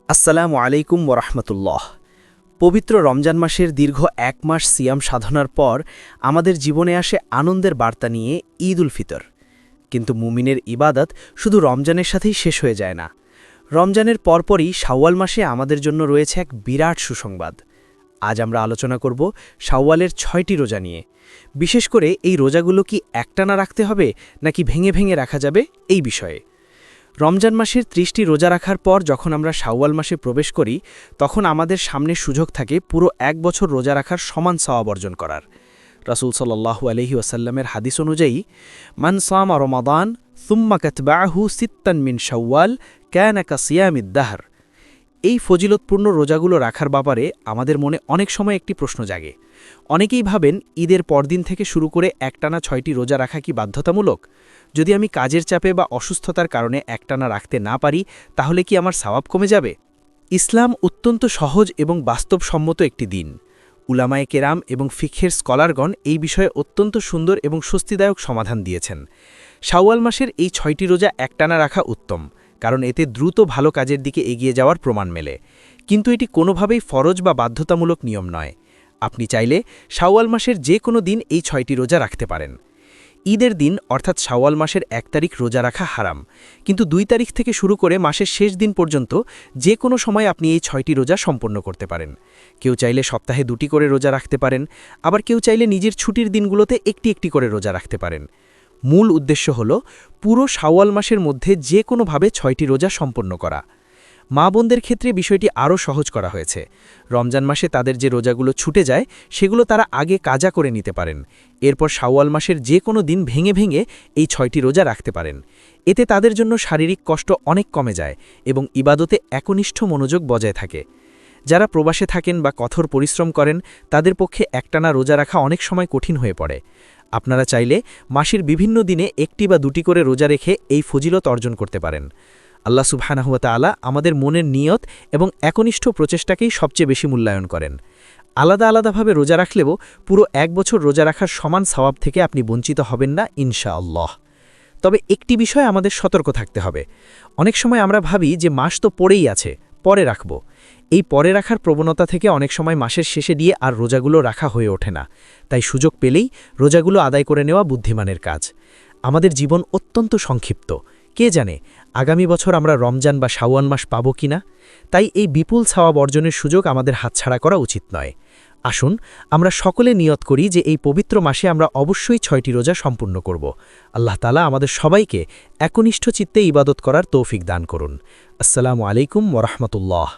আসসালামু আলাইকুম ওরহমতুল্লাহ। পবিত্র রমজান মাসের দীর্ঘ এক মাস সিয়াম সাধনার পর আমাদের জীবনে আসে আনন্দের বার্তা নিয়ে ঈদ উল ফিতর। কিন্তু মুমিনের ইবাদত শুধু রমজানের সাথেই শেষ হয়ে যায় না। রমজানের পরপরই শাওয়াল মাসে আমাদের জন্য রয়েছে এক বিরাট সুসংবাদ। আজ আমরা আলোচনা করব শাওয়ালের ৬টি রোজা নিয়ে। বিশেষ করে এই রোজাগুলো কি একটানা রাখতে হবে নাকি ভেঙে ভেঙে রাখা যাবে এই বিষয়ে। রমজান মাসের ৩০টি রোজা রাখার পর যখন আমরা শাওয়াল মাসে প্রবেশ করি, তখন আমাদের সামনে সুযোগ থাকে পুরো এক বছর রোজা রাখার সমান সওয়াব অর্জন করার। রাসূল সাল্লাল্লাহু আলাইহি ওয়াসাল্লামের হাদিস অনুযায়ী, মান সামা রমাদান সুম্মা কাতবাহু সিত্তান মিন শাওয়াল কানা কাসিয়ামিদ দাহর। এই ফজিলতপূর্ণ রোজাগুলো রাখার ব্যাপারে আমাদের মনে অনেক সময় একটি প্রশ্ন জাগে। অনেকেই ভাবেন ঈদের পরদিন থেকে শুরু করে একটানা ৬টি রোজা রাখা কি বাধ্যতামূলক? যদি আমি কাজের চাপে বা অসুস্থতার কারণে একটানা রাখতে না পারি, তাহলে কি আমার সওয়াব কমে যাবে? ইসলাম অত্যন্ত সহজ এবং বাস্তবসম্মত একটি দিন। উলামায়ে কেরাম এবং ফিকহের স্কলারগণ এই বিষয়ে অত্যন্ত সুন্দর এবং স্বস্তিদায়ক সমাধান দিয়েছেন। শাওয়াল মাসের এই ৬টি রোজা একটানা রাখা উত্তম, কারণ এতে দ্রুত ভালো কাজের দিকে এগিয়ে যাওয়ার প্রমাণ মেলে। কিন্তু এটি কোনোভাবেই ফরজ বা বাধ্যতামূলক নিয়ম নয়। আপনি চাইলে শাওয়াল মাসের যে কোনো দিন এই ৬টি রোজা রাখতে পারেন। ঈদের দিন অর্থাৎ শাওয়াল মাসের ১ তারিখ রোজা রাখা হারাম, কিন্তু ২ তারিখ থেকে শুরু করে মাসের শেষ দিন পর্যন্ত যে কোনো সময় আপনি এই ৬টি রোজা সম্পন্ন করতে পারেন। কেউ চাইলে সপ্তাহে ২টি করে রোজা রাখতে পারেন, আবার কেউ চাইলে নিজের ছুটির দিনগুলোতে একটি একটি করে রোজা রাখতে পারেন। মূল উদ্দেশ্য হল পুরো শাওয়াল মাসের মধ্যে যে কোনোভাবে ৬টি রোজা সম্পন্ন করা। মা বোনদের ক্ষেত্রে বিষয়টি আরও সহজ করা হয়েছে। রমজান মাসে তাদের যে রোজাগুলো ছুটে যায় সেগুলো তারা আগে কাজা করে নিতে পারেন। এরপর শাওয়াল মাসের যে কোনো দিন ভেঙে ভেঙে এই ৬টি রোজা রাখতে পারেন। এতে তাদের জন্য শারীরিক কষ্ট অনেক কমে যায় এবং ইবাদতে একনিষ্ঠ মনোযোগ বজায় থাকে। যারা প্রবাসে থাকেন বা কঠোর পরিশ্রম করেন, তাদের পক্ষে একটানা রোজা রাখা অনেক সময় কঠিন হয়ে পড়ে। আপনারা চাইলে মাসের বিভিন্ন দিনে একটি বা দুটি করে রোজা রেখে এই ফজিলত অর্জন করতে পারেন। আল্লাহ সুবহানাহু ওয়া তাআলা আমাদের মনের নিয়ত এবং একনিষ্ঠ প্রচেষ্টাকেই সবচেয়ে বেশি মূল্যায়ন করেন। আলাদা আলাদাভাবে রোজা রাখলেও পুরো এক বছর রোজা রাখার সমান সওয়াব থেকে আপনি বঞ্চিত হবেন না ইনশাআল্লাহ। তবে একটি বিষয়ে আমাদের সতর্ক থাকতে হবে। অনেক সময় আমরা ভাবি যে মাস তো পড়েই আছে, পরে রাখব। এই পরে রাখার প্রবণতা থেকে অনেক সময় মাসের শেষে দিয়ে আর রোজাগুলো রাখা হয়ে ওঠে না। তাই সুযোগ পেলেই রোজাগুলো আদায় করে নেওয়া বুদ্ধিমানের কাজ। আমাদের জীবন অত্যন্ত সংক্ষিপ্ত। কে জানে আগামী বছর আমরা রমজান বা শাওয়াল মাস পাব কিনা। তাই এই বিপুল সওয়াব অর্জনের সুযোগ আমাদের হাতছাড়া করা উচিত নয়। আসুন আমরা সকলে নিয়ত করি যে এই পবিত্র মাসে আমরা অবশ্যই ৬টি রোজা সম্পূর্ণ করব। আল্লাহ তাআলা আমাদের সবাইকে একনিষ্ঠ চিত্তে ইবাদত করার তৌফিক দান করুন। আসসালামু আলাইকুম ওয়া রাহমাতুল্লাহ।